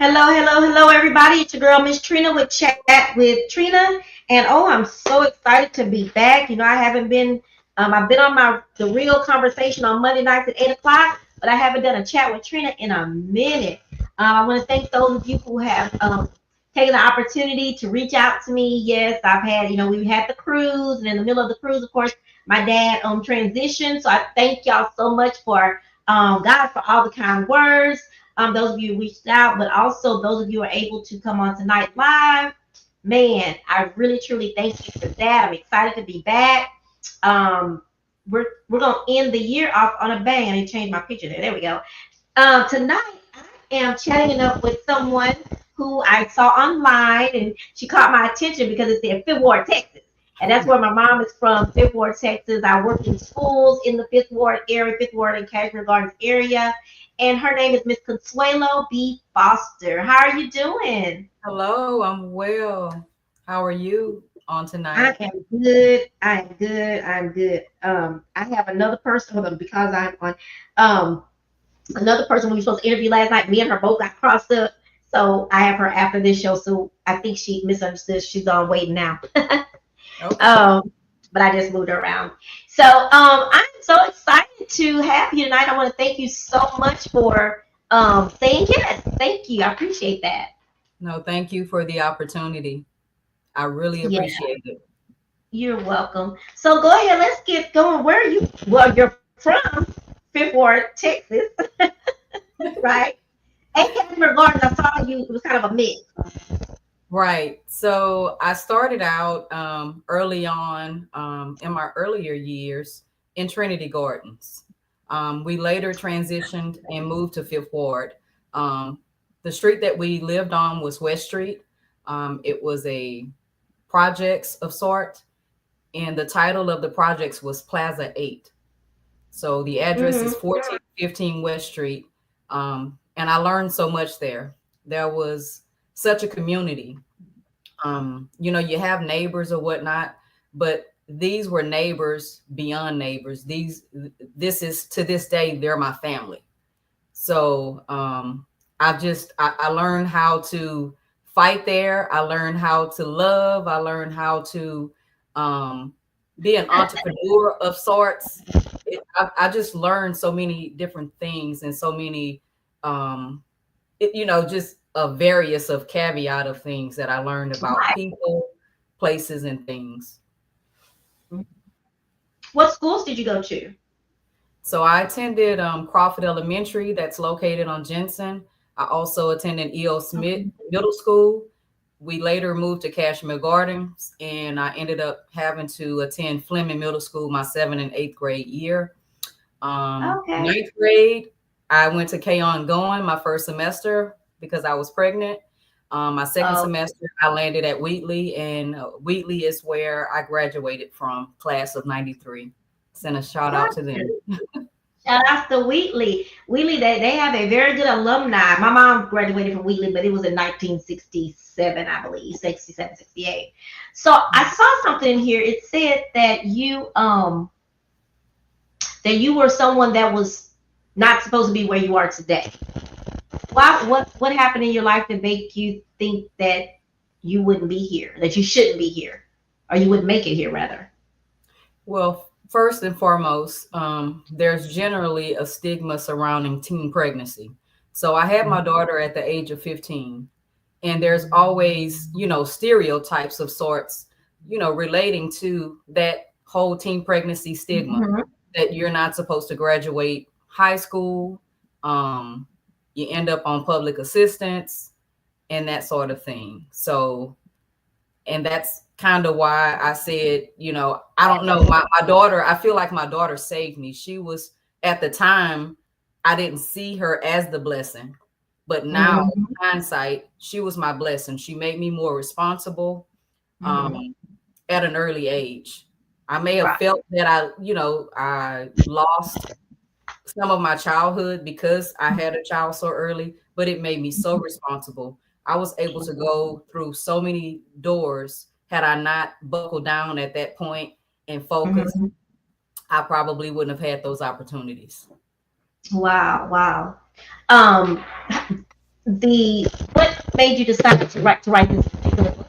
Hello, everybody. It's your girl, Miss Trina, with Chat with Trina. And oh, I'm so excited to be back. I haven't been, I've been on the real conversation on Monday nights at 8 o'clock, but I haven't done a chat with Trina in a minute. I want to thank those of you who have taken the opportunity to reach out to me. Yes, we had the cruise, and in the middle of the cruise, of course, my dad transitioned. So I thank y'all so much for God, for all the kind words. Those of you who reached out, but also those of you who are able to come on tonight live. Man, I really truly thank you for that. I'm excited to be back. Um, we're gonna end the year off on a bang. I need to change my picture there. There we go. Tonight I am chatting it up with someone who I saw online, and she caught my attention because it's in Fifth Ward, Texas. And that's where my mom is from, Fifth Ward, Texas. I work in schools in the Fifth Ward area, Fifth Ward and Cashmere Gardens area. And her name is Miss Conswello B. Foster. How are you doing? Hello, I'm well. How are you on I tonight? am good. I am good. I'm good. I have another person with them because I'm on another person we were supposed to interview last night. Me and her both got crossed up. So I have her after this show. So I think she misunderstood. She's on waiting now. Okay. um, but I just moved her around. So I'm so excited to have you tonight. I want to thank you so much for saying yes. Thank you. I appreciate that. No, thank you for the opportunity. I really Yeah, appreciate it. you're welcome. So go ahead. Let's get going. Where are you? Well, you're from Fifth Ward, Texas, right? And Cashmere Gardens. I saw you. It was kind of a mix. Right. So I started out early on in my earlier years in Trinity Gardens. We later transitioned and moved to Fifth Ward. Um, the street that we lived on was West Street. It was a projects of sort, and the title of the projects was Plaza 8. So the address is Mm-hmm. 1415 West Street. And I learned so much there. There was such a community. You have neighbors or whatnot, but these were neighbors beyond neighbors. This is to this day, they're my family. So I learned how to fight there. I learned how to love. I learned how to um, be an entrepreneur of sorts. I just learned so many different things and so many, just a various of caveat of things that I learned about Right. people, places, and things. What schools did you go to? So I attended Crawford Elementary, that's located on Jensen. I also attended E.O. Smith Middle School. We later moved to Cashmere Gardens, and I ended up having to attend Fleming Middle School my 7th and 8th grade year. Okay. Ninth grade, I went to K on going my first semester because I was pregnant. My second Oh, semester, I landed at Wheatley, and Wheatley is where I graduated from, class of '93. Send a shout out to gotcha. them. Shout out to Wheatley. Wheatley, they have a very good alumni. My mom graduated from Wheatley, but it was in 1967, I believe, 67, 68. So I saw something in here. It said that you were someone that was not supposed to be where you are today. Why? What happened in your life to make you think that you wouldn't be here, that you shouldn't be here, or you wouldn't make it here, rather? Well, first and foremost, there's generally a stigma surrounding teen pregnancy. So I had my daughter at the age of 15, and there's always, stereotypes of sorts, relating to that whole teen pregnancy stigma Mhm. that you're not supposed to graduate high school. Um, you end up on public assistance and that sort of thing. So and that's kind of why I said, I don't know, my daughter, I feel like my daughter saved me. She was at the time, I didn't see her as the blessing, but now Mhm. hindsight, she was my blessing. She made me more responsible Mhm. um, at an early age. I may have Right. felt that I lost some of my childhood because I had a child so early, but it made me so responsible. I was able to go through so many doors. Had I not buckled down at that point and focused, Mhm. I probably wouldn't have had those opportunities. Wow. Wow. Um, the what made you decide to write this particular book?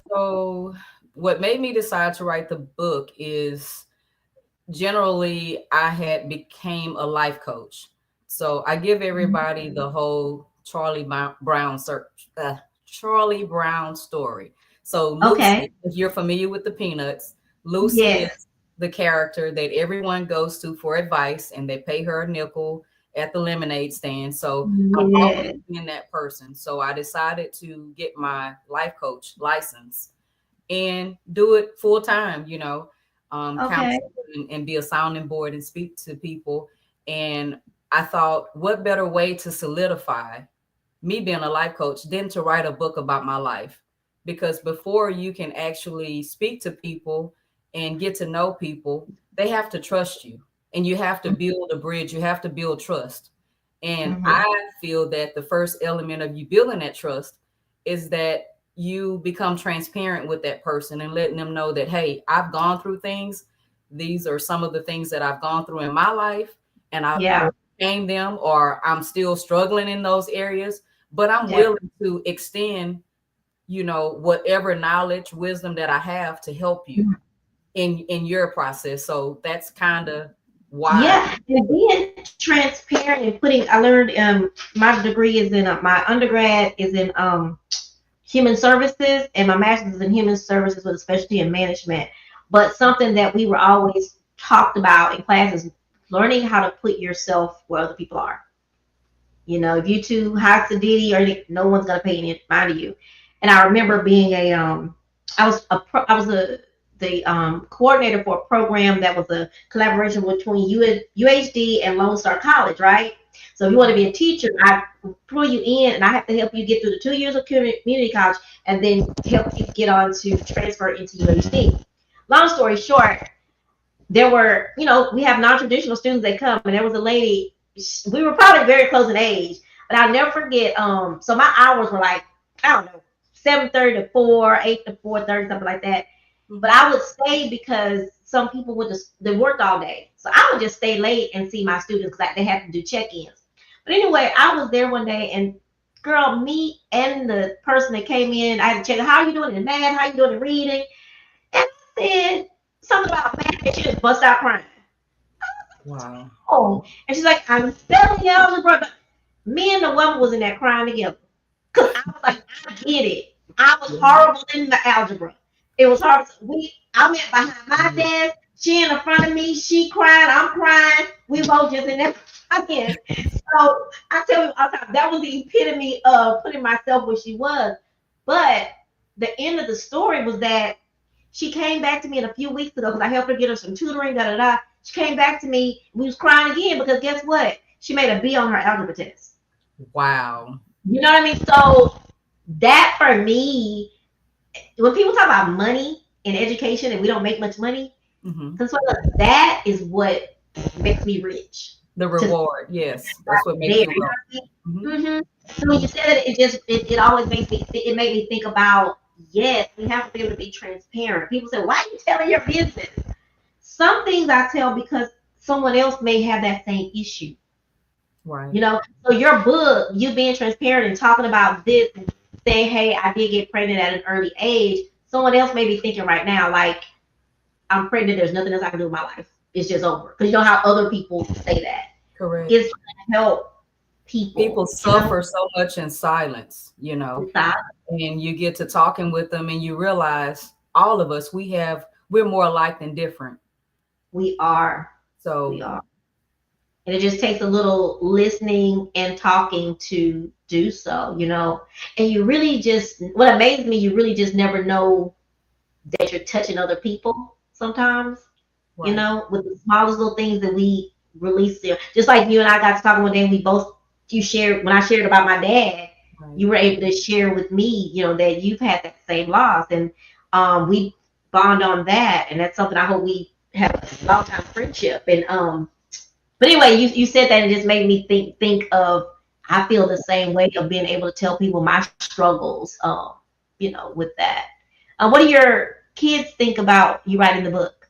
So, what made me decide to write the book is generally I had became a life coach. So I give everybody the whole Brown search, Charlie Brown story. So Lucy, Okay. if you're familiar with the Peanuts, Lucy Yes. is the character that everyone goes to for advice, and they pay her a nickel at the lemonade stand. So I've always Yes. been that person. So I decided to get my life coach license and do it full time, Okay. counsel and be a sounding board and speak to people. And I thought, what better way to solidify me being a life coach than to write a book about my life? Because before you can actually speak to people and get to know people, they have to trust you, and you have to build a bridge, you have to build trust. And Mm-hmm. I feel that the first element of you building that trust is that you become transparent with that person and letting them know that, hey, I've gone through things. These are some of the things that I've gone through in my life, and I've Yeah. overcame them, or I'm still struggling in those areas, but I'm Yeah. willing to extend, whatever knowledge, wisdom that I have to help you in your process. So that's kind of why. Yeah, and being transparent and I learned my degree is in my undergrad is in human services and my master's is in human services with a specialty in management. But something that we were always talked about in classes, learning how to put yourself where other people are. If you too high sedity or no one's gonna pay any mind to you. And I remember being I was a the coordinator for a program that was a collaboration between UHD and Lone Star College, right? So if you want to be a teacher, I pull you in and I have to help you get through the 2 years of community college and then help you get on to transfer into UHD. Long story short, there were, we have non-traditional students that come, and there was a lady. We were probably very close in age, but I'll never forget. So my hours were like, I don't know, 7:30 to 4, 8 to 4:30, something like that. But Mhm. I would stay because some people they worked all day, so I would just stay late and see my students because they had to do check-ins. But anyway, I was there one day, and girl, me and the person that came in, I had to check, how are you doing in math? How are you doing in reading? And I said something about math, and she just bust out crying. Wow. Oh, and she's like, I'm failing algebra. But me and the woman was in there crying together. Because I was like, I get it. I was Yeah. horrible in the algebra. It was hard. I went behind my Mhm. desk. She in the front of me. She crying. I'm crying. We both just in there crying. So I tell you all the time, that was the epitome of putting myself where she was. But the end of the story was that she came back to me in a few weeks ago because I helped her get her some tutoring, da da da. She came back to me. We was crying again because guess what? She made a B on her algebra test. Wow. You know what I mean? So that for me, when people talk about money in education and we don't make much money, Hmm. Consuelo, that is what makes me rich. The To reward, yes, that's what there, makes you you know go. what Hmm. I mean? So when you said it, it always it made me think about, yes, we have to be able to be transparent. People say, why are you telling your business? Some things I tell because someone else may have that same issue. Right. So your book, you being transparent and talking about this and saying, hey, I did get pregnant at an early age. Someone else may be thinking right now, like, I'm pregnant, there's nothing else I can do in my life. It's just over. Because you know how other people say that. Correct. It's gonna help People people, suffer so much in silence, inside. and you get to talking with them and you realize all of us, we're more alike than different. We are. We So, are. And it just takes a little listening and talking to do so. And you really just, what amazes me, you really just never know that you're touching other people sometimes, right. with the smallest little things that we release there. Just like you and I got to talking one day, you shared, when I shared about my dad, Right. you were able to share with me, that you've had that same loss. And we bond on that. And that's something I hope we have a long time friendship. And but anyway, you said that and it just made me think of, I feel the same way of being able to tell people my struggles, with that. What do your kids think about you writing the book?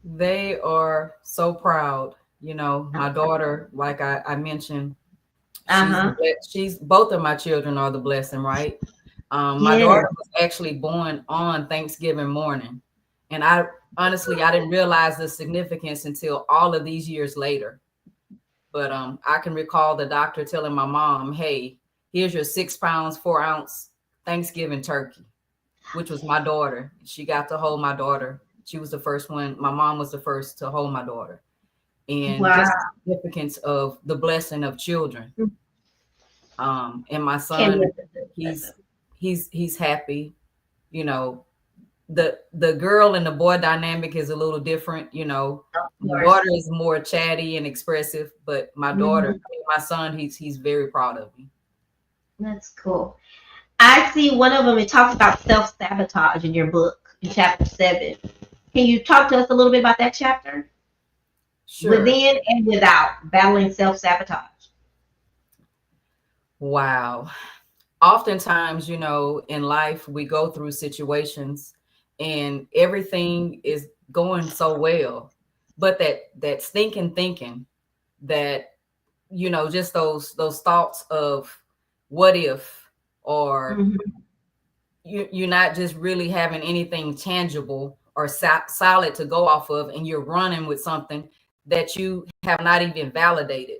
They are so proud. My daughter, like I mentioned, Uh-huh. She's both of my children are the blessing, right? My Yes. daughter was actually born on Thanksgiving morning, and I honestly I didn't realize the significance until all of these years later. But I can recall the doctor telling my mom, "Hey, here's your 6 pounds 4 ounce Thanksgiving turkey," which was my daughter. She got to hold my daughter. She was the first one. My mom was the first to hold my daughter, and Wow. just the significance of the blessing of children. And my Can son, be a he's he's happy. You know, the girl and the boy dynamic is a little different. You know, of my course. daughter is more chatty and expressive, but Mhm. my son, he's very proud of me. That's cool. I see one of them. It talks about self-sabotage in your book in chapter 7. Can you talk to us a little bit about that chapter? Sure. Within and without battling self-sabotage. Wow. Oftentimes, you know, in life, we go through situations and everything is going so well, but that stinking thinking, that, you know, just those thoughts of what if, or Hmm. you're not just really having anything tangible or solid to go off of, and you're running with something that you have not even validated.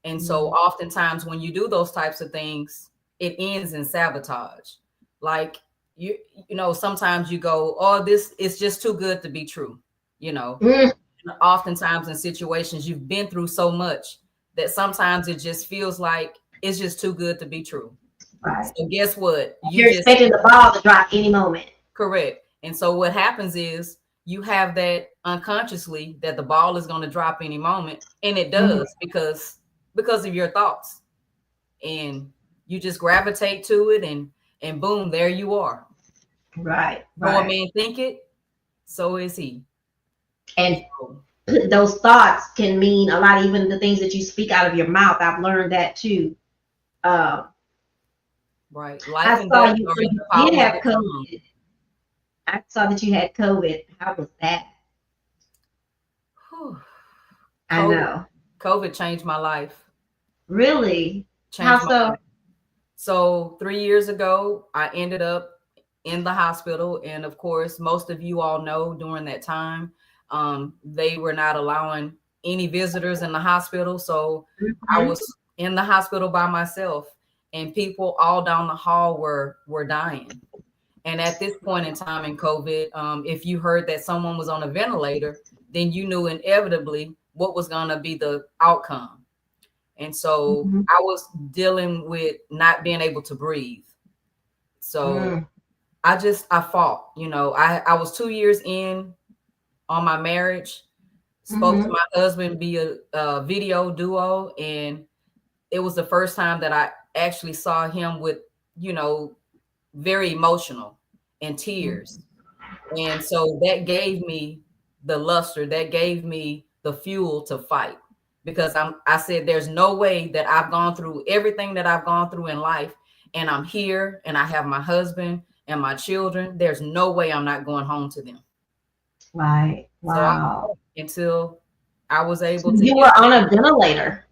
And so oftentimes when you do those types of things, it ends in sabotage. Like you you know, sometimes you go, "Oh, this is just too good to be true." You know, Mm, oftentimes in situations you've been through so much that sometimes it just feels like it's just too good to be true. right. So guess what? You You're just expecting the ball to drop any moment. correct. And so what happens is you have that unconsciously that the ball is going to drop any moment, and it Hmm. does because of your thoughts, and you just gravitate to it, and boom, there you are. Right, So a right. man think it, so is he. And So, those thoughts can mean a lot, even the things that you speak out of your mouth. I've learned that too. Um, right. I Life and saw death you, are so in you the did power of have the tongue. COVID. I saw that you had COVID. How was that? Whew. I COVID, know. COVID changed my life. Really? Changed How my so? life. So 3 years ago, I ended up in the hospital, and of course, most of you all know during that time, they were not allowing any visitors in the hospital. So I Hmm. was in the hospital by myself, and people all down the hall were dying. And at this point in time in COVID, if you heard that someone was on a ventilator, then you knew inevitably what was going to be the outcome. And so Hmm. I was dealing with not being able to breathe. So Mm. I fought, you know, I was 2 years in on my marriage, spoke to Hmm. my husband via video duo, and it was the first time that I actually saw him with, you know, very emotional and tears. And so that gave me the luster, that gave me the fuel to fight, because I said there's no way that I've gone through everything that I've gone through in life, and I'm here and I have my husband and my children. There's no way I'm not going home to them. Right. So I Wow. fought until I was So able to you get were on there. a ventilator.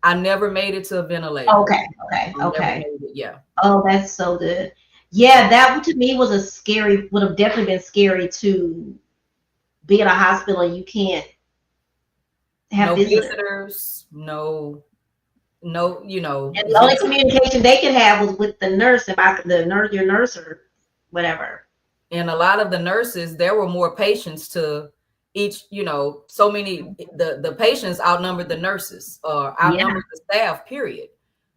I never made it to a ventilator. Okay. Okay. I never Okay. made it. Yeah. Oh, that's so good. So Yeah, that to me was a scary, would have definitely been scary to be in a hospital and you can't have no visitors. visitors, no, you know, And the only just, communication they could have was with the nurse about the nurse, your nurse or whatever. and a lot of the nurses, there were more patients to each, you know, so many, the patients outnumbered the nurses or Yeah, outnumbered the staff, period.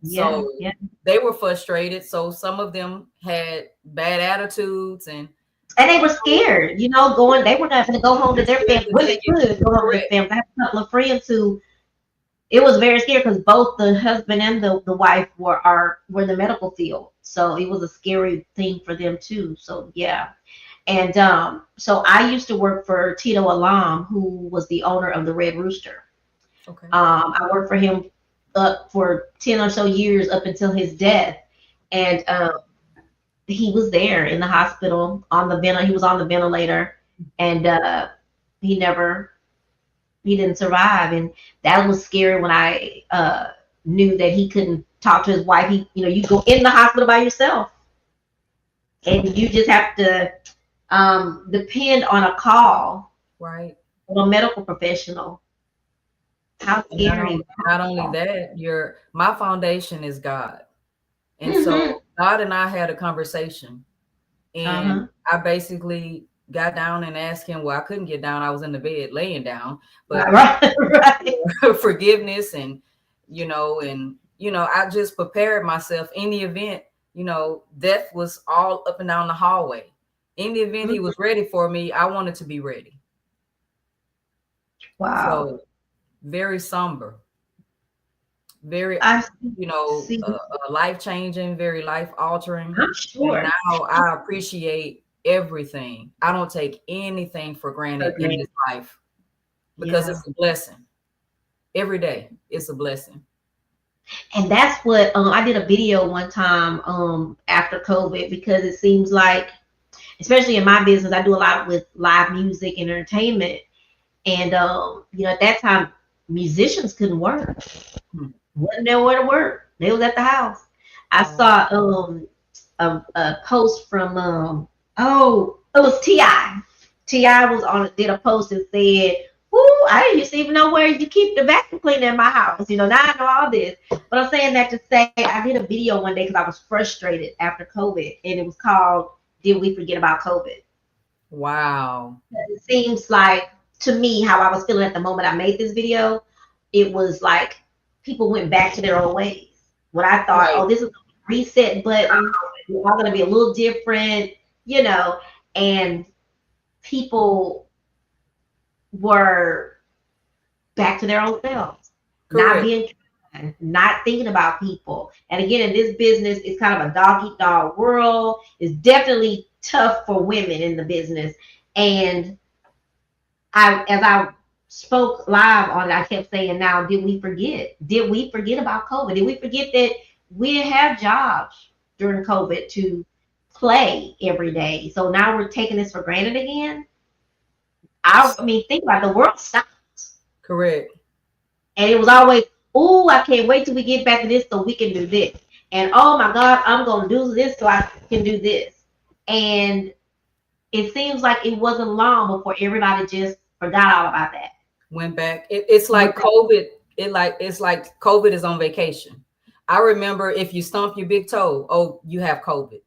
yeah, So yeah. they were frustrated. So some of them had bad attitudes, and And they were so scared, going, they were not going to go home to they're their scared family. to Women take it. could go home to their Correct. families. I have a couple of friends who, it was very scary because both the husband and the wife were in the medical field. So it was a scary thing for them too. So yeah. And so I used to work for Tito Alam, who was the owner of the Red Rooster. Okay. I worked for him up for 10 or so years up until his death. And he was there in the hospital on the he was on the ventilator, and he never he didn't survive. And that was scary when I knew that he couldn't talk to his wife. You go in the hospital by yourself, and you just have to depend on a call Right. from a medical professional. How And not scary! only not only that, your my foundation is God. And Mm-hmm. so God and I had a conversation, and Uh-huh. I basically got down and asked him, well, I couldn't get down. I was in the bed laying down, but Right, right. forgiveness and I just prepared myself in the event, death was all up and down the hallway. In the event he Mhm. was ready for me, I wanted to be ready. Wow. So very somber, very, I see. life changing, very life altering. I'm And sure. now I appreciate everything. I don't take anything for granted in Okay. this life because Yeah. it's a blessing. Every day it's a blessing. And that's what I did a video one time after COVID, because it seems like, especially in my business, I do a lot with live music and entertainment. And at that time, musicians couldn't work. Hmm. Wasn't nowhere to work. They was at the house. I Wow. saw a post from oh, it was Ti. Ti was on did a post and said, "Ooh, I didn't used to even know where you keep the vacuum cleaner in my house. Now I know all this." But I'm saying that to say I did a video one day because I was frustrated after COVID, and it was called "Did We Forget About COVID?" Wow. It seems like, to me, how I was feeling at the moment I made this video, it was like people went back to their old ways. What I thought, Right. oh, this is a reset button. We're all going to be a little different, you know, and people were back to their own selves, not Correct. being kind, not thinking about people. And again, in this business, it's kind of a dog eat dog world. It's definitely tough for women in the business. And as I spoke live on it, I kept saying, now, did we forget? Did we forget about COVID? Did we forget that we didn't have jobs during COVID to play every day? So now we're taking this for granted again. I mean, think about it, the world stopped. Correct. And it was always, oh, I can't wait till we get back to this so we can do this. And oh my God, I'm going to do this so I can do this. And it seems like it wasn't long before everybody just forgot all about that. Went back. It's like COVID. It's like COVID is on vacation. I remember if you stomp your big toe, oh, you have COVID.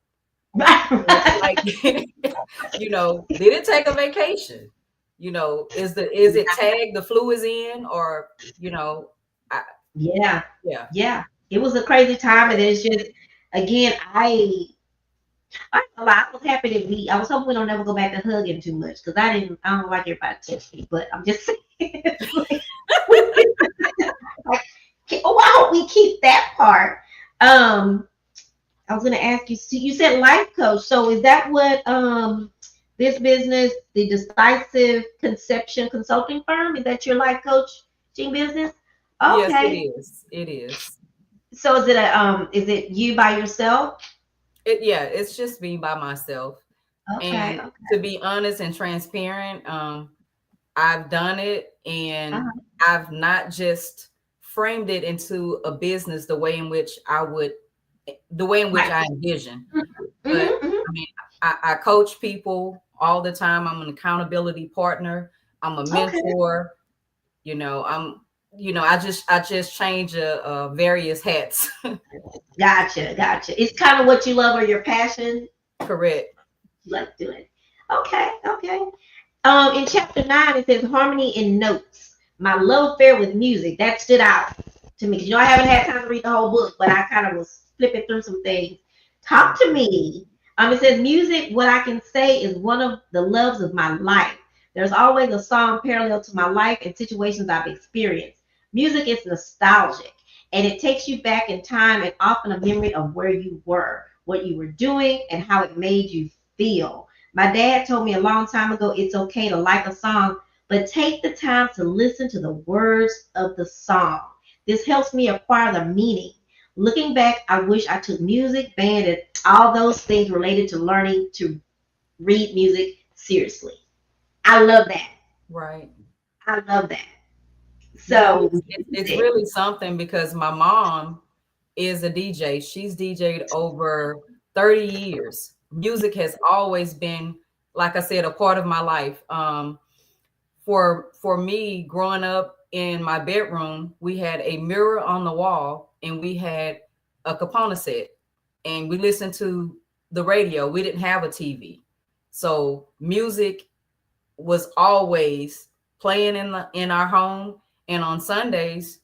Like, did it take a vacation? Is it tagged? The flu is in, or I, Yeah, yeah, yeah. It was a crazy time, and it's just, again, I was happy that I was hoping we don't ever go back to hugging too much, because I don't like everybody to touch me, but I'm just saying, it's like, like, oh, I hope we keep that part. Um, I was gonna ask you. So you said life coach. So is that what this business, the Decisive Conception Consulting Firm, is that your life coaching business? yes, it Okay. is. It is. So is it you by yourself? Yeah, it's just me by myself. Okay. And Okay. to be honest and transparent, I've done it, and Uh-huh. I've not just framed it into a business the way in which Right. I envision. But Mm-hmm. I mean, I coach people all the time. I'm an accountability partner. I'm a Okay. mentor. I just change various hats. Gotcha. Gotcha. It's kind of what you love or your passion. Correct. You like doing. Okay. Okay. In chapter 9, it says harmony in notes. My love affair with music, that stood out to me, because I haven't had time to read the whole book, but I kind of was flipping through some things. Talk to me. It says music. What I can say is one of the loves of my life. There's always a song parallel to my life and situations I've experienced. Music is nostalgic, and it takes you back in time, and often a memory of where you were, what you were doing, and how it made you feel. My dad told me a long time ago, it's okay to like a song, but take the time to listen to the words of the song. This helps me acquire the meaning. Looking back, I wish I took music, band, and all those things related to learning to read music seriously. I love that. Right. I love that. So It's music. really something because my mom is a DJ. She's DJ'd over 30 years. Music has always been, like I said, a part of my life. For me, growing up in my bedroom, we had a mirror on the wall and we had a Capona set, and we listened to the radio. We didn't have a TV, so music was always playing in our home. And on Sundays,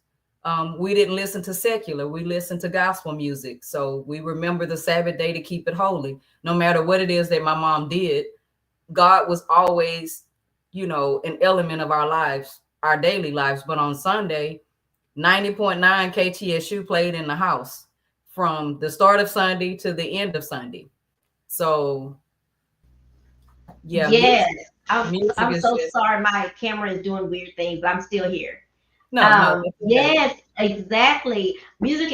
we didn't listen to secular. We listened to gospel music. So we remember the Sabbath day to keep it holy. No matter what it is that my mom did, God was always, an element of our lives, our daily lives. But on Sunday, 90.9 KTSU played in the house from the start of Sunday to the end of Sunday. So yeah, Yes. music I'm is so just sorry my camera is doing weird things, but I'm still here. no, that's okay. Yes, exactly. Music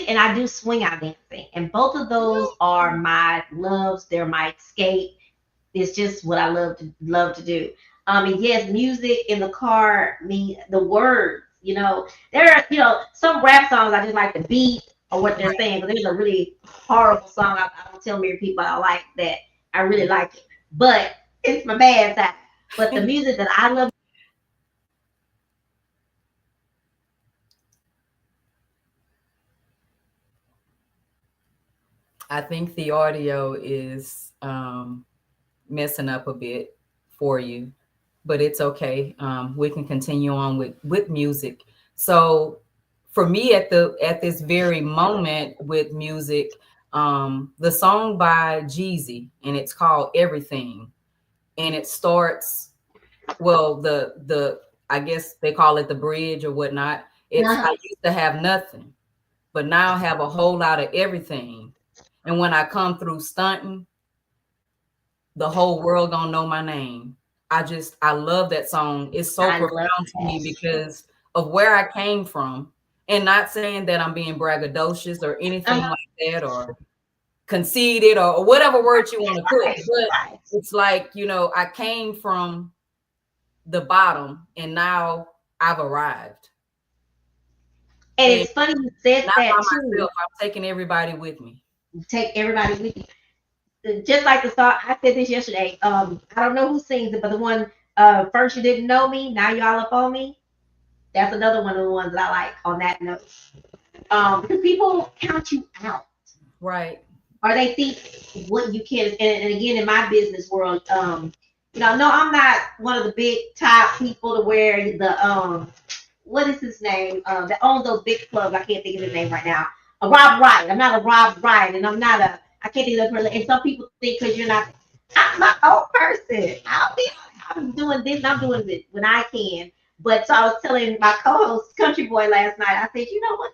and I do swing out dancing. And both of those are my loves, they're my escape. It's just what I love to do. And yes, music in the car, me the words, there are, some rap songs I just like the beat or what they're saying, but there's a really horrible song I don't tell many people I like that I really like it. But it's my bad side. But the music that I love. I think the audio is messing up a bit for you, but it's okay. We can continue on with music. So for me at this very moment with music, the song by Jeezy, and it's called Everything. And it starts, well, the I guess they call it the bridge or whatnot. It's, I used to have nothing, but now I have a whole lot of everything. And when I come through stunting, the whole world gonna know my name. I love that song. It's so I love profound to me that. because of where I came from. And not saying that I'm being braggadocious or anything Uh-huh. like that, or conceited, or whatever word you want to put. Right, But right. it's like, I came from the bottom and now I've arrived. And And it's funny you said not by that too. myself. I'm taking everybody with me. Take everybody with you. Just like the song, I said this yesterday. I don't know who sings it, but the one, first you didn't know me, now you all up on me. That's another one of the ones that I like on that note. Because people count you out, Right. or they think what you can. And again, in my business world, no, I'm not one of the big top people to wear the what is his name? That owns those big clubs. I can't think of his name right now. A Rob Wright. I'm not a Rob Wright, and I'm not a. I can't think of the person. And some people think because you're not. I'm my own person. I'm doing this and I'm doing this when I can. But so I was telling my co-host Country Boy last night. I said, you know what?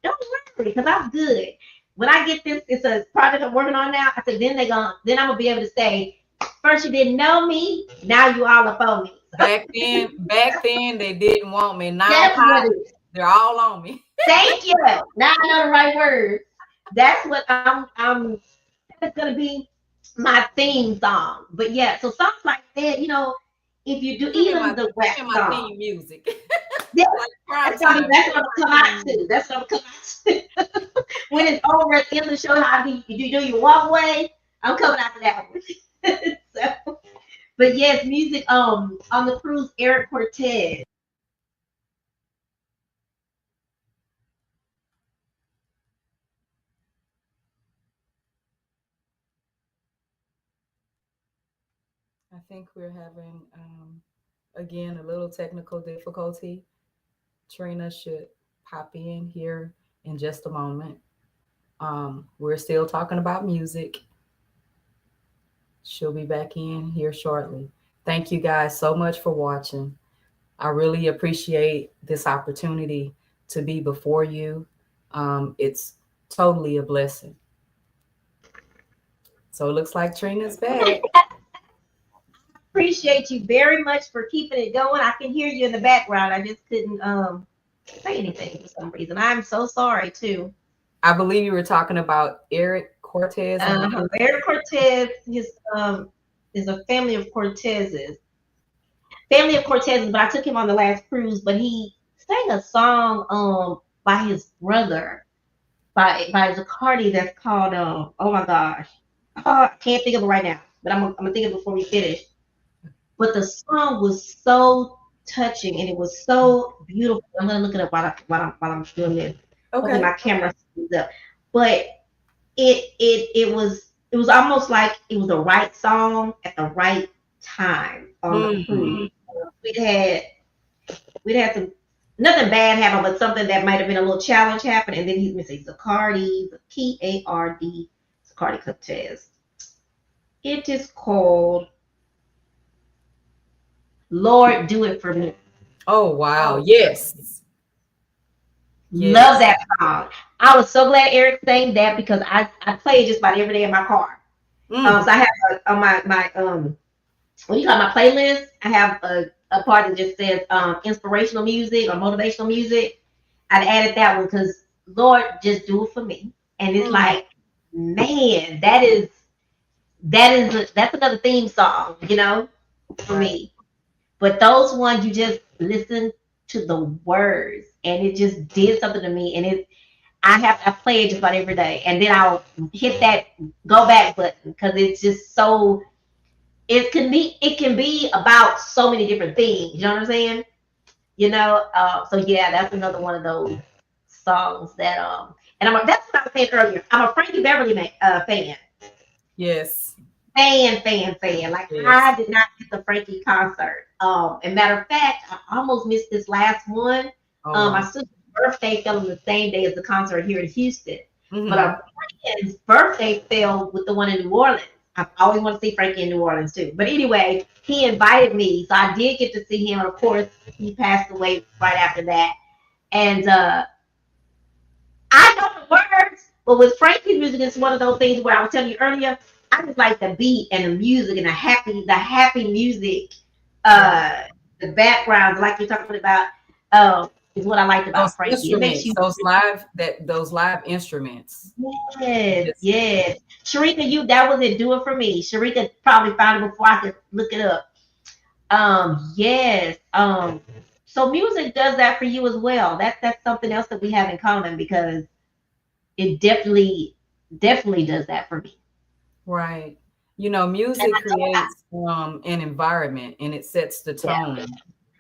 Don't worry, because I'm good. When I get this, it's a project I'm working on now. I said, then I'm gonna be able to say, first you didn't know me, now you all up on me. Back then they didn't want me. Now I'm That's hot. what it is. They're all on me. Thank you. Now I know the right words. That's what I'm that's gonna be my theme song. But yeah, so songs like that, if you do even the Give rap me my song. theme music. Yeah, Like prime that's what time. that's Give what me I'm my gonna come out theme to. music. That's what I'm coming out to. When it's over at the end of the show, how do you do your walk away? I'm coming out to that one. So, but yes, music on the cruise, Eric Cortez. I think we're having again a little technical difficulty. Trina should pop in here in just a moment. We're still talking about music. She'll be back in here shortly. Thank you guys so much for watching. I really appreciate this opportunity to be before you. It's totally a blessing. So it looks like Trina's back. Appreciate you very much for keeping it going. I can hear you in the background. I just couldn't say anything for some reason. I'm so sorry too. I believe you were talking about Eric Cortez and Eric Cortez, his is a family of Cortezes. Family of Cortez's, but I took him on the last cruise. But he sang a song by his brother by Zacardi that's called oh my gosh, I can't think of it right now, but I'm gonna think of it before we finish. But the song was so touching and it was so beautiful. I'm gonna look it up while I'm doing this. Hopefully Okay. my camera stays up. But it was almost like it was the right song at the right time on the Mm. cruise. We'd had we'd had some nothing bad happen, but something that might have been a little challenge happen, and then he's missing Zacardi, Kard, Zacardi Cortez. It is called Lord Do It For Me. Oh wow. Oh, Yes. love Yes. that song. I was so glad Eric sang that because I play it just about every day in my car. Mm. So I have on my what do you call it, my playlist? I have a part that just says inspirational music or motivational music. I've added that one because Lord just do it for me. And it's Mm. like, man, that's another theme song, for Right. me. But those ones you just listen to the words and it just did something to me. And I play it just about every day. And then I'll hit that go back button because it's just so it can be about so many different things. You know what I'm saying? So yeah, that's another one of those songs that and that's what I was saying earlier. I'm a Frankie Beverly fan. Yes. Fan. Like Yes. I did not get the Frankie concert. And matter of fact, I almost missed this last one. Oh My wow. sister's birthday fell on the same day as the concert here in Houston, but Mm-hmm. our friend's birthday fell with the one in New Orleans. I always want to see Frankie in New Orleans too. But anyway, he invited me, so I did get to see him. And of course, he passed away right after that. And I know the words, but with Frankie's music, it's one of those things where I was telling you earlier. I just like the beat and the music and the happy music, Right. uh, the background, like you're talking about, is what I liked Those about Frankie. It makes instruments, you those live instruments. yes, Just yes. Sharika, that was it. Do it for me. Sharika probably found it before I could look it up. Yes. So music does that for you as well. That's something else that we have in common because it definitely does that for me. right. And Music I know I, creates an environment and it sets the yeah. tone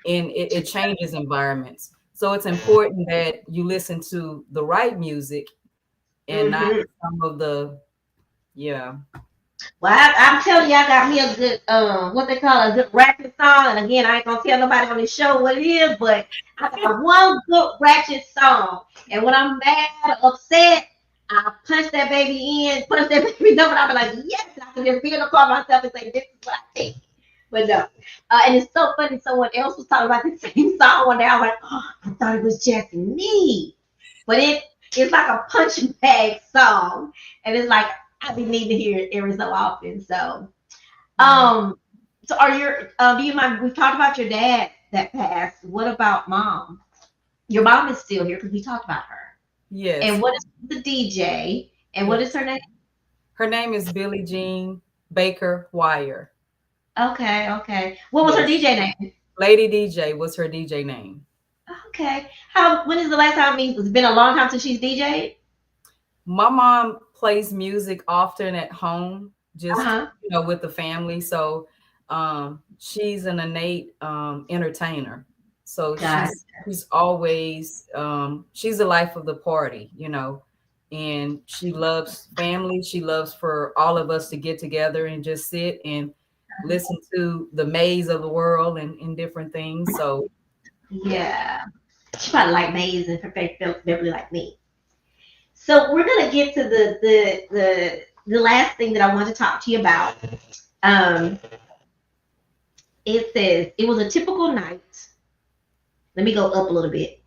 and it changes environments. So it's important that you listen to the right music and not Hmm. some of the yeah. Well, I'm telling you, I got me a good, what they call a good ratchet song. And again, I ain't gonna tell nobody on this show what it is, but I got one good ratchet song. And when I'm mad or upset, I punch that baby in, punch that baby number, and I'll be like, yes, and I can just be in the car myself and say, this is what I think. But no. And it's so funny, someone else was talking about the same song one day. I was like, oh, I thought it was just me. But it's like a punching bag song. And it's like I be needing to hear it every so often. Right. Um, so do you mind? We talked about your dad that passed. What about mom? Your mom is still here because we talked about her. And Yes. what is the DJ? And what is Yes. her name? Her name is Billie Jean Baker Wire. Okay, okay. What was her Yes. DJ name? Lady DJ was her DJ name. Okay. When is the last time? I mean, it's been a long time since she's DJed. My mom plays music often at home, Uh just huh. with the family. So she's an innate entertainer. So Got it. she's always she's the life of the party. And she loves family. She loves for all of us to get together and just sit and listen to the maze of the world and different things. So yeah. Yeah. She probably like Maze and Beverly like me. So we're gonna get to the last thing that I want to talk to you about. Um, it says it was a typical night. Let me go up a little bit.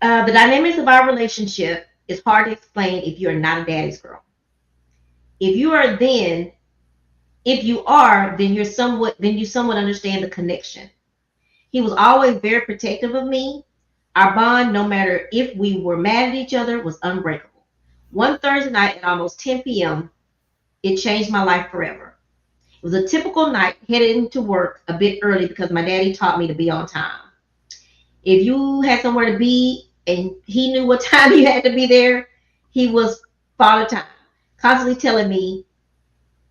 The dynamics of our relationship is hard to explain if you are not a daddy's girl. If you are, then if you are, then you somewhat understand the connection. He was always very protective of me. Our bond, no matter if we were mad at each other, was unbreakable. One Thursday night at almost 10 p.m., it changed my life forever. It was a typical night, headed into work a bit early because my daddy taught me to be on time. If you had somewhere to be and he knew what time you had to be there, he was father time, constantly telling me,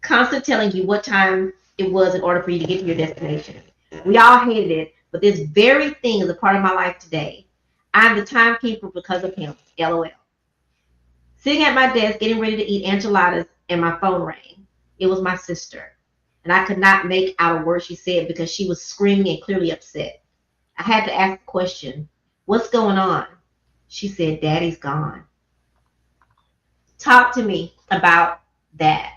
constant telling you what time it was in order for you to get to your destination. We all hated it, but this very thing is a part of my life today. I'm the timekeeper because of him. LOL. Sitting at my desk getting ready to eat enchiladas and my phone rang. It was my sister. And I could not make out a word she said because she was screaming and clearly upset. I had to ask the question, what's going on? She said, Daddy's gone. Talk to me about that.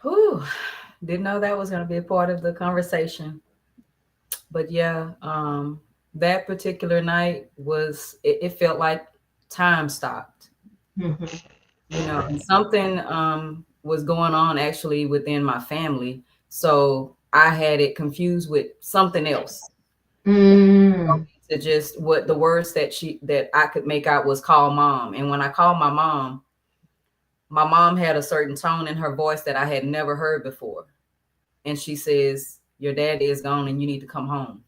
Whew. Didn't know that was going to be a part of the conversation. But yeah, that particular night it felt like time stopped, Mm-hmm. and something was going on actually within my family. So I had it confused with something else. Mm. To just what the words that I could make out was call mom. And when I called my mom had a certain tone in her voice that I had never heard before. And she says, your daddy is gone and you need to come home.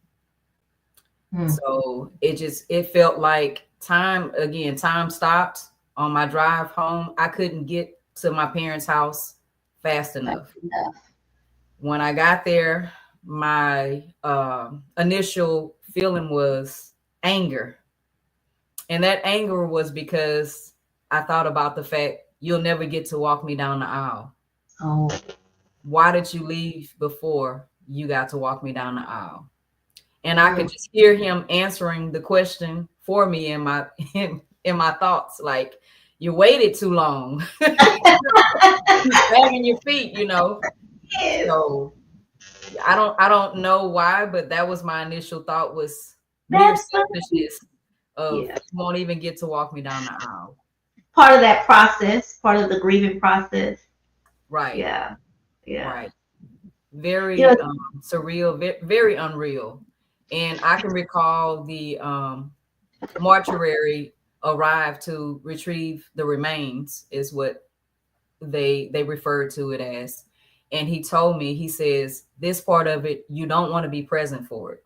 Mm. So it felt like time stopped on my drive home. I couldn't get to my parents' house fast That's enough. enough. When I got there, my initial feeling was anger. And that anger was because I thought about the fact you'll never get to walk me down the aisle. Oh. Why did you leave before you got to walk me down the aisle? And I could Mm. just hear him answering the question for me in my in my thoughts, like, you waited too long. Dragging your feet. Yes. So I don't know why, but that was my initial thought, was mere That's funny. selfishness of Yeah. you won't even get to walk me down the aisle. Part of that process, part of the grieving process. Right, Yeah. Yeah. right. You know, Very surreal, very unreal. And I can recall the mortuary arrived to retrieve the remains, is what they referred to it as. And he told me, he says, this part of it, you don't want to be present for it.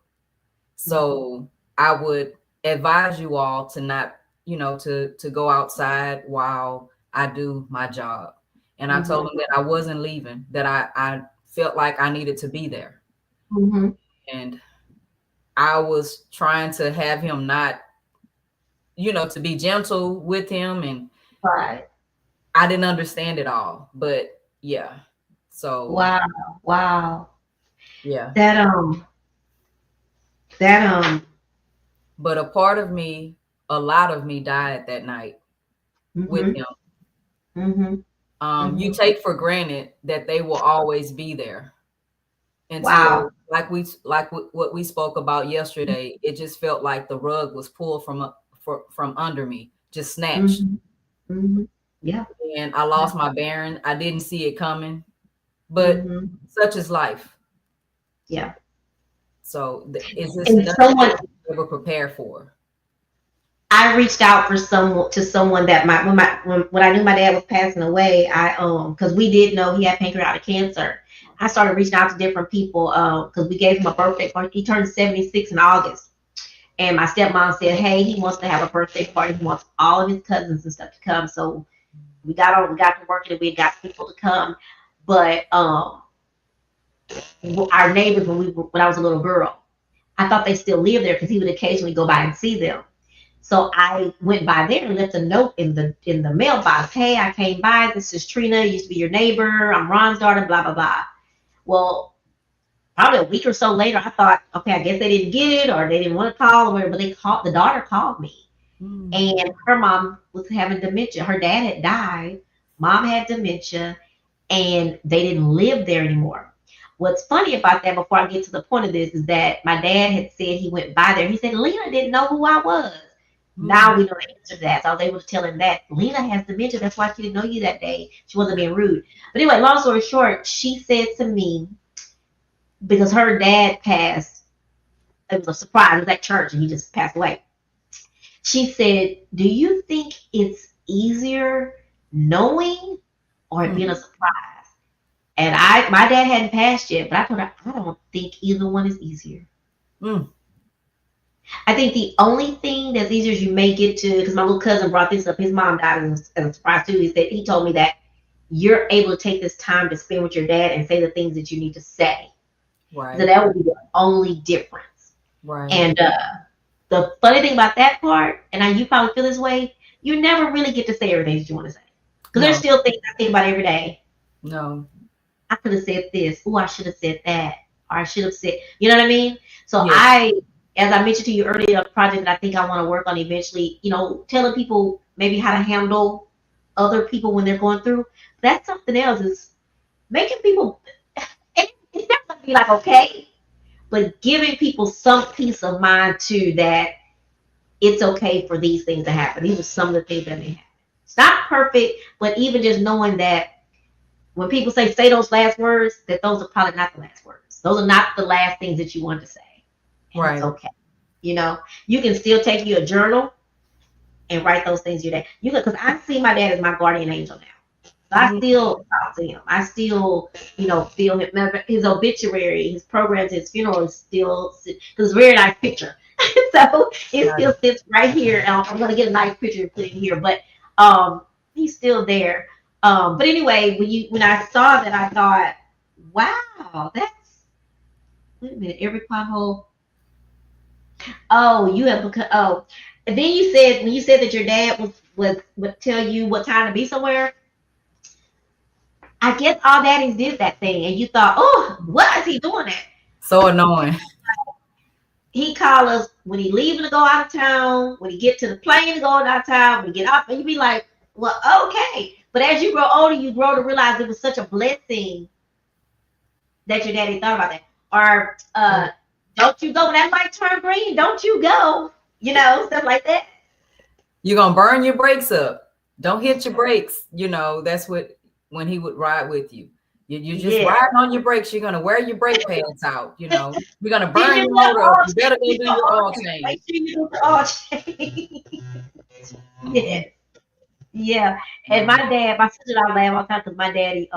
So I would advise you all to not, to go outside while I do my job. And I told mm-hmm. him that I wasn't leaving, that I felt like I needed to be there. Mm-hmm. And I was trying to have him not, to be gentle with him. And Right. I didn't understand it all. But yeah. So Wow. Wow. yeah. That that. But a part of me, a lot of me died that night with Mm-hmm. him. Mm-hmm. You Mm-hmm. take for granted that they will always be there Wow. until, what we spoke about yesterday. It just felt like the rug was pulled from under me, just snatched. Mm-hmm. Mm-hmm. Yeah. And I lost my bearing. I didn't see it coming, but Mm-hmm. such is life. Yeah. So is this And nothing someone, that you ever prepare for? I reached out for someone that when I knew my dad was passing away, I because we did know he had pancreatic cancer. I started reaching out to different people because we gave him a birthday party. He turned 76 in August. And my stepmom said, hey, he wants to have a birthday party. He wants all of his cousins and stuff to come. So we got to working and we got people to come. But our neighbors when I was a little girl, I thought they still lived there because he would occasionally go by and see them. So I went by there and left a note in the mailbox. Hey, I came by. This is Trina. Used to be your neighbor. I'm Ron's daughter. Blah blah blah. Well, probably a week or so later, I thought, okay, I guess they didn't get it or they didn't want to call or whatever. But they called. The daughter called me, Mm, and her mom was having dementia. Her dad had died. Mom had dementia, and they didn't live there anymore. What's funny about that, before I get to the point of this, is that my dad had said he went by there. He said Lena didn't know who I was. mm, Now we know the answer to that. So I was able to tell him that Lena has dementia. That's why she didn't know you that day. She wasn't being rude. But anyway, long story short, she said to me, because her dad passed, it was a surprise. It was at church and he just passed away. She said, do you think it's easier knowing or it being a mm. surprise? And my dad hadn't passed yet, but I told her I don't think either one is easier. Mm, I think the only thing that's easier is you may get to, because my little cousin brought this up. His mom died as a surprise too. He told me that you're able to take this time to spend with your dad and say the things that you need to say. So right, that would be the only difference. right. And the funny thing about that part, and you probably feel this way, you never really get to say everything that you want to say. Because there's No, still things I think about every day. no. I could have said this. Oh, I should have said that. Or I should have said, you know what I mean? So Yes, as I mentioned to you earlier, a project that I think I want to work on eventually, telling people maybe how to handle other people when they're going through. That's something else is making people, it's not going to be like, okay, but giving people some peace of mind too that it's okay for these things to happen. These are some of the things that may happen. It's not perfect, but even just knowing that when people say those last words, that those are probably not the last words. Those are not the last things that you want to say. And it's right. okay. You can still take you a journal and write those things your day. You can, because I see my dad as my guardian angel now. So I Mhm. still talk to him. I still, feel him. His obituary, his programs, his funeral is still, because it's a very nice picture. So it Right. still sits right here. I'm going to get a nice picture and put it here. But he's still there. But anyway, when I saw that, I thought, wow, that's, wait a minute, every pothole. Oh, you have become. Oh, and then you said when you said that your dad would tell you what time to be somewhere. I guess all daddies did that thing, and you thought, oh, what is he doing that? So annoying. He call us when he leaving to go out of town, when he get to the plane to go out of town, when he get off, and you be like, well, okay. But as you grow older, you grow to realize it was such a blessing that your daddy thought about that. Or don't you go when that light turn green? Don't you go? Stuff like that. You're gonna burn your brakes up. Don't hit your brakes. That's what when he would ride with you. You're just Yeah. riding on your brakes. You're gonna wear your brake pads out. You're gonna Did burn you your know motor up. all You better go change? do your oil change. Make sure you do the all change. Mhm. Yes. Yeah. And Yeah. my sister and I laugh all the time because my daddy,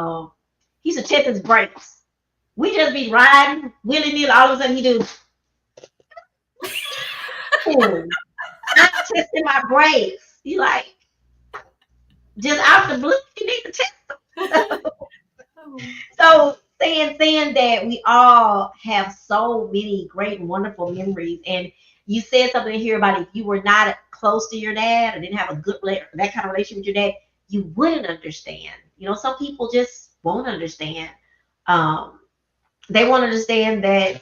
he used to check his brakes. We just be riding, willy nilly, all of a sudden he do, ooh, I'm testing my brakes. You like, just out the blue, you need to test them. So saying that we all have so many great and wonderful memories, and you said something here about if you were not close to your dad or didn't have a good that kind of relationship with your dad, you wouldn't understand. Some people just won't understand. Um, they won't understand that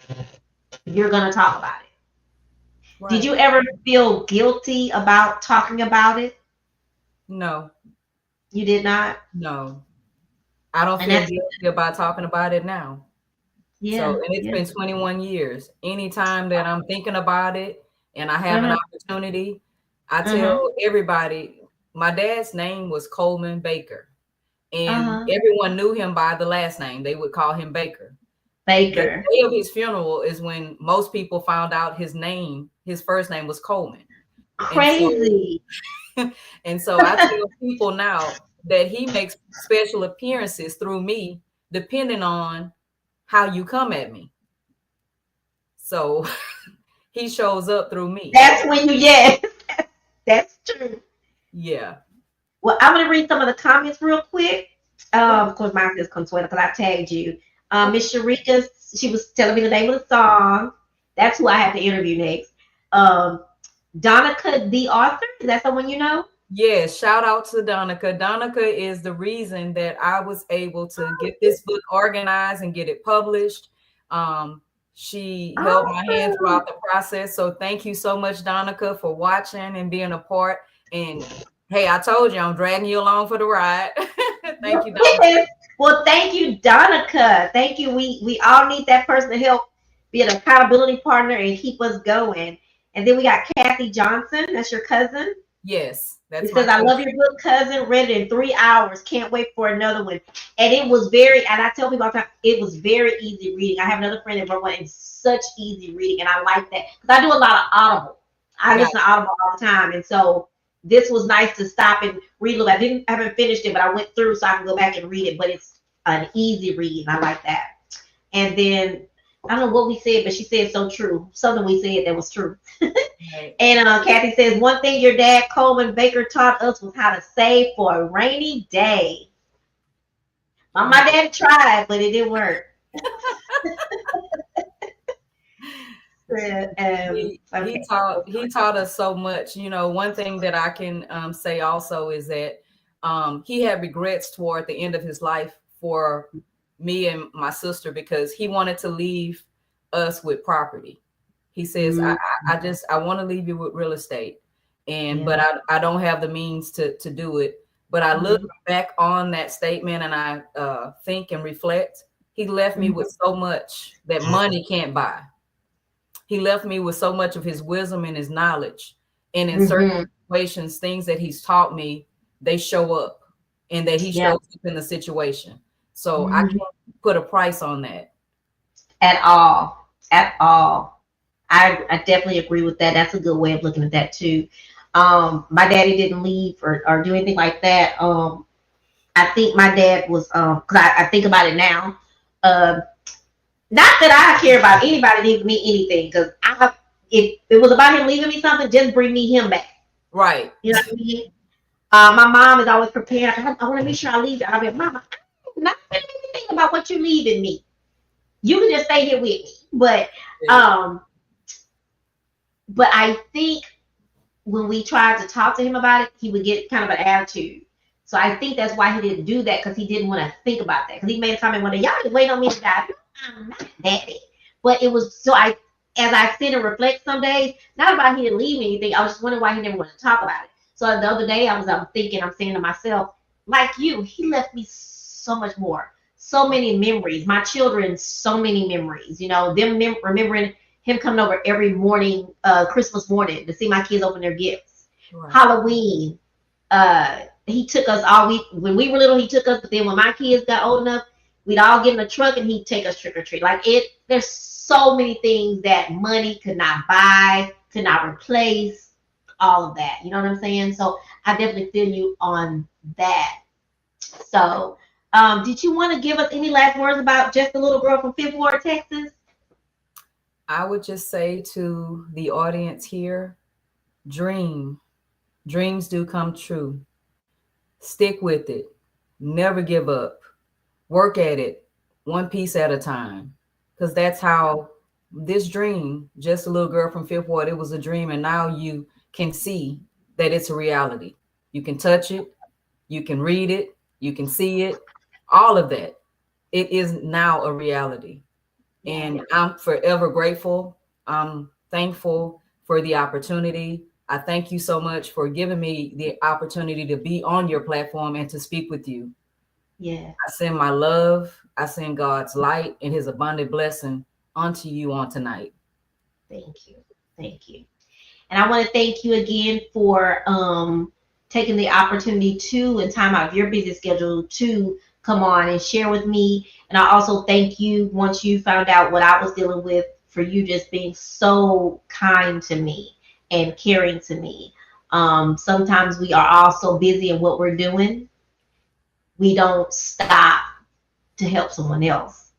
you're gonna talk about it. Did Right. you ever feel guilty about talking about it? No, You did not, no. I don't and feel that's guilty about talking about it now. So, yeah, and it's yeah. been 21 years. Anytime that I'm thinking about it and I have an Uh-huh, opportunity, I uh-huh, tell everybody my dad's name was Coleman Baker, and uh-huh. everyone knew him by the last name. They would call him Baker. The Baker, day of his funeral is when most people found out his first name was Coleman. And so crazy. and so I tell people now that he makes special appearances through me depending on how you come at me. So he shows up through me. That's when yes, that's true. Yeah. Well, I'm gonna read some of the comments real quick. Right. Of course, mine says Consuelo because I tagged you. Okay. Miss Sharika, she was telling me the name of the song. That's who I have to interview next. Um, Donica, the author, is that someone you know? Yes, shout out to Donica. Donica is the reason that I was able to get this book organized and get it published. Um, she held my hand Awesome. throughout the process. So thank you so much, Donica, for watching and being a part. And hey, I told you I'm dragging you along for the ride. Thank you, Donica. Yes. Well, thank you, Donica. Thank you. We all need that person to help be an accountability partner and keep us going. And then we got Kathy Johnson. That's your cousin. Yes, It that's my says, I love cousin. your book, cousin. Read it in 3 hours. Can't wait for another one. And it was very, and I tell people all the time, it was very easy reading. I have another friend that wrote one, and such easy reading. And I like that because I do a lot of Audible. I listen to Gotcha. Audible all the time. And so this was nice to stop and read a little bit. I haven't finished it, but I went through so I can go back and read it. But it's an easy read, and I like that. And then I don't know what we said, but she said so true. Something we said that was true. Right. And Kathy says one thing your dad Coleman Baker taught us was how to save for a rainy day. My dad tried, but it didn't work. He Okay. taught us so much. You know, one thing that I can say also is that he had regrets toward the end of his life for me and my sister because he wanted to leave us with property. He says, Mm, I want to leave you with real estate. And yeah. but I don't have the means to do it. But I look Mhm, back on that statement and I think and reflect. He left me mhm, with so much that money can't buy. He left me with so much of his wisdom and his knowledge. And in certain mhm. situations, things that he's taught me, they show up and that he Yeah. shows up in the situation. So I Mhm. can't put a price on that. At all. At all. I definitely agree with that. That's a good way of looking at that too. My daddy didn't leave or do anything like that. I think my dad was because I think about it now. Uh, Not that I care about anybody leaving me anything, because I if it was about him leaving me something, just bring me him back. Right. You know what I mean? My mom is always prepared. I want to make sure I leave it. I'll be, Mama, I'm not really think about what you're leaving me. You can just stay here with me. Yeah. Um, but I think when we tried to talk to him about it, he would get kind of an attitude. So I think that's why he didn't do that, because he didn't want to think about that. Because he made a comment one day, y'all just wait on me to die. I'm not daddy. But it was so as I sit and reflect some days, not about he didn't leave me anything. I was just wondering why he never wanted to talk about it. So the other day I'm thinking, I'm saying to myself, like you, he left me so much more, so Right. many memories. My children, so many memories. You know, them remembering him coming over every morning, Christmas morning, to see my kids open their gifts. Right. Halloween, he took us all week when we were little. He took us, but then when my kids got old enough, we'd all get in the truck and he'd take us trick or treat. Like it, there's so many things that money could not buy, could not replace. All of that, you know what I'm saying? So I definitely feel you on that. So, did you want to give us any last words about just a little girl from Fifth Ward, Texas? I would just say to the audience here, dream. Dreams do come true. Stick with it. Never give up. Work at it one piece at a time. Because that's how this dream, just a little girl from Fifth Ward, it was a dream. And now you can see that it's a reality. You can touch it. You can read it. You can see it. All of that. It is now a reality. Yeah, And I'm forever grateful. I'm thankful for the opportunity. I thank you so much for giving me the opportunity to be on your platform and to speak with you. yeah. I send my love. I send God's light and his abundant blessing onto you on tonight. Thank you, thank you. And I want to thank you again for taking the opportunity to and time out of your busy schedule to come on and share with me. And I also thank you once you found out what I was dealing with, for you just being so kind to me and caring to me. Sometimes we are all so busy in what we're doing, we don't stop to help someone else.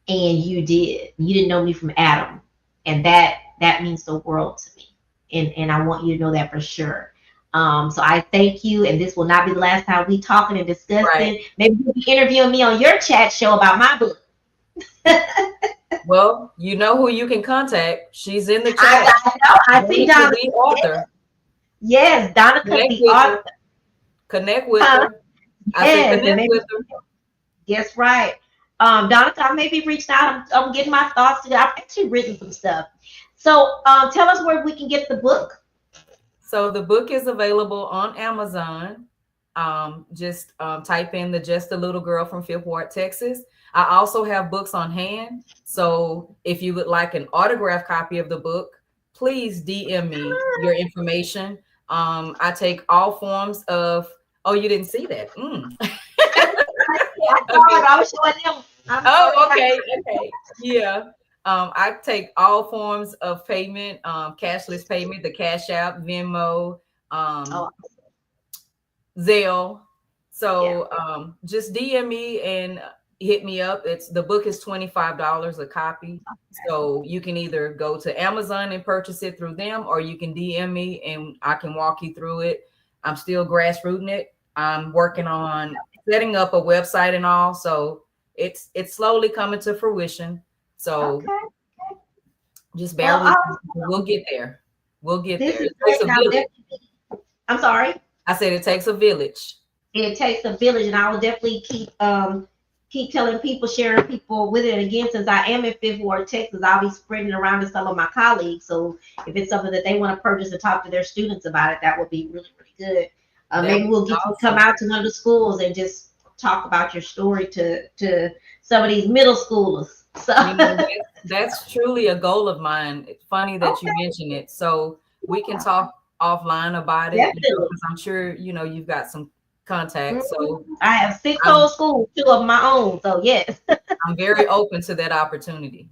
And you did. You didn't know me from Adam, and that means the world to me. And I want you to know that for sure. So I thank you, and this will not be the last time we talking and Right. discussing. Maybe you'll be interviewing me on your chat show about my book. Well, you know who you can contact. She's in the chat. I know. I see Donica, Donna. the author. Yes, Donica, Connect the with her. author. Connect with Huh? her. I said Yes, and connect maybe with her. guess right. Donica, I may be reached out. I'm getting my thoughts together. I've actually written some stuff. So tell us where we can get the book. So the book is available on Amazon. Just type in the Just a Little Girl from Fifth Ward, Texas. I also have books on hand. So if you would like an autographed copy of the book, please DM me your information. I take all forms of, oh, you didn't see that. I saw Okay. it. I was showing them. I'm Oh, sorry. okay. Okay. Yeah. I take all forms of payment, cashless payment, the Cash App, Venmo, Oh, um, Zelle. yeah. So just DM me and hit me up. It's the book is $25 a copy. So you can either go to Amazon and purchase it through them, or you can DM me and I can walk you through it. I'm still grassrooting it. I'm working on setting up a website and all. So it's slowly coming to fruition. So Okay. just bear Well, with me. We'll get there. We'll get this there. is It great. takes a And I'll village. definitely, I'm sorry. I said it takes a village. It takes a village, and I will definitely keep telling people, sharing people with it. Again, since I am in Fifth Ward, Texas, I'll be spreading it around to some of my colleagues. So if it's something that they want to purchase and talk to their students about it, that would be really, really good. That Maybe would we'll be get you to come awesome. out to one of the schools and just talk about your story to some of these middle schoolers. So You know, that's truly a goal of mine. It's funny that you okay, mention it. So we can talk offline about it, definitely. because I'm sure, you've got some contacts. Mhm. So I have six whole I'm schools, two of my own. So yes. I'm very open to that opportunity.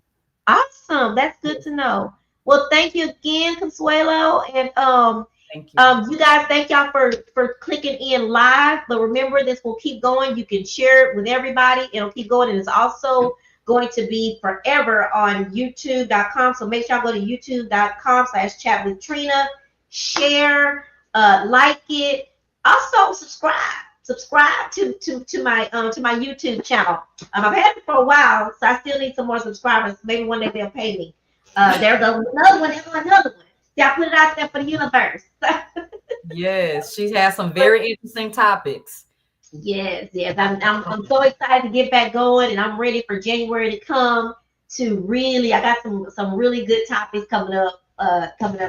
Awesome. That's good Yes. to know. Well, thank you again, Consuelo. And Thank you. you guys, thank y'all for clicking in live. But remember, this will keep going. You can share it with everybody. It'll keep going. And it's also going to be forever on youtube.com. So make sure y'all go to youtube.com/chat with Trina. Share, like it. Also subscribe to my YouTube channel. I've had it for a while, so I still need some more subscribers. Maybe one day they'll pay me. There goes another one. There goes another one. See, I put it out there for the universe. Yes, she has some very interesting topics. Yes, yes. I'm so excited to get back going, and I'm ready for January to come. To really, I got some really good topics coming up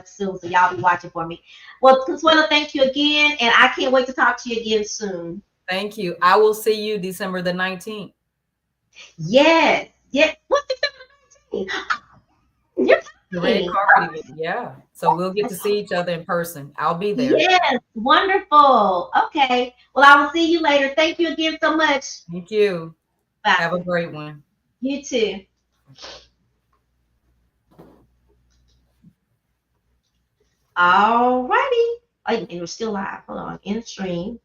soon. So y'all be watching for me. Well, Consuelo, thank you again, and I can't wait to talk to you again soon. Thank you. I will see you December the 19th. Yes, yes. What's the 17th? You're The red talking. carpet event. Yeah. So we'll get to see each other in person. I'll be there. Yes, wonderful. Okay. Well, I will see you later. Thank you again so much. Thank you. Bye. Have a great one. You too. All righty. Oh, and we're still live. Hold on. In stream.